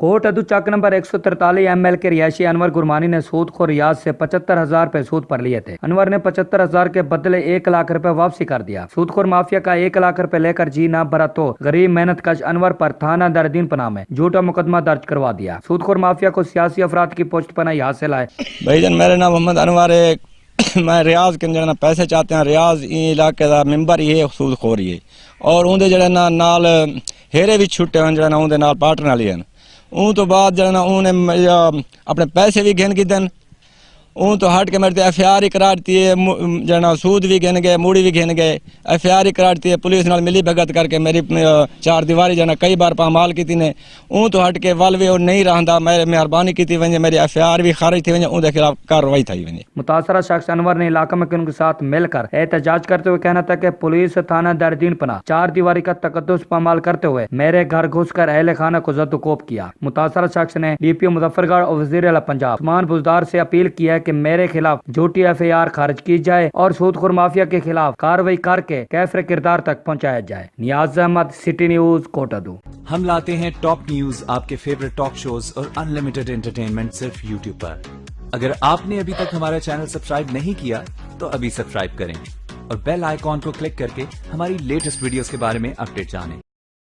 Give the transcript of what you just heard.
Coat अदू चक number 143 ML के रिहायशी अनवर गुरमानी ने सूदखोर रियाज से 75,000 रुपए सूद पर लिए थे। अनवर ने 75,000 के बदले 1 लाख रुपए वापसी कर दिया। सूदखोर माफिया का 1 लाख रुपए लेकर जी ना भरा तो गरीब मेहनत कश अनवर पर थाना दरदीन पनाह में झूठा मुकदमा दर्ज करवा दिया। सूदखोर माफिया को सियासी अफराद की पोस्ट पनाही हासिल है। भाईजान मेरा नाम मोहम्मद अनवर है। मैं रियाज के जना पैसे चाहते हैं। रियाज इलाके का मेंबर ही है, सूदखोर ही है और उनके जड़े नाल हेरे भी छुट्टे हैं जड़ा उनके नाल पार्टनर वाले हैं। उन तो बाद जड़ा उन्हें अपने पैसे भी गिन गिन उन तो हट के मेरे FIR ही कराती है। जना सूद भी गिन गए, मूड़ी भी गिन गए, FIR ही कराती है। पुलिस नाल मिली भगत करके मेरी 4 दीवारी जना कई बार पामाल की ने उन तो हट के वल भी और नहीं रहा। मेरे मेहरबानी की वजे मेरी FIR भी खारिज थी वजे उनके खिलाफ कार्रवाई थी वजे। मुतासरा शख्स अनवर ने इलाके में उनके साथ मिलकर एहतजाज करते हुए कहना था कि पुलिस थाना दरदीन पनाह 4 दीवारी का तकद्दुस पामाल करते हुए मेरे घर घुसकर अहले खाना को जद्दोकोब किया। मुतासरा शख्स ने DPO मुजफ्फरगढ़ और वजीर आला पंजाब उस्मान बुजदार से अपील की है कि मेरे खिलाफ झूठी FIR खारिज की जाए और सूदखोर माफिया के खिलाफ कार्रवाई करके कैफरे किरदार तक पहुंचाया जाए। नियाज अहमद, सिटी न्यूज, कोटादू। हम लाते हैं टॉप न्यूज, आपके फेवरेट टॉक शोज और अनलिमिटेड एंटरटेनमेंट सिर्फ YouTube पर। अगर आपने अभी तक हमारा चैनल सब्सक्राइब नहीं किया तो अभी सब्सक्राइब करें और बेल आइकॉन को क्लिक करके हमारी लेटेस्ट वीडियोस के बारे में अपडेट जानें।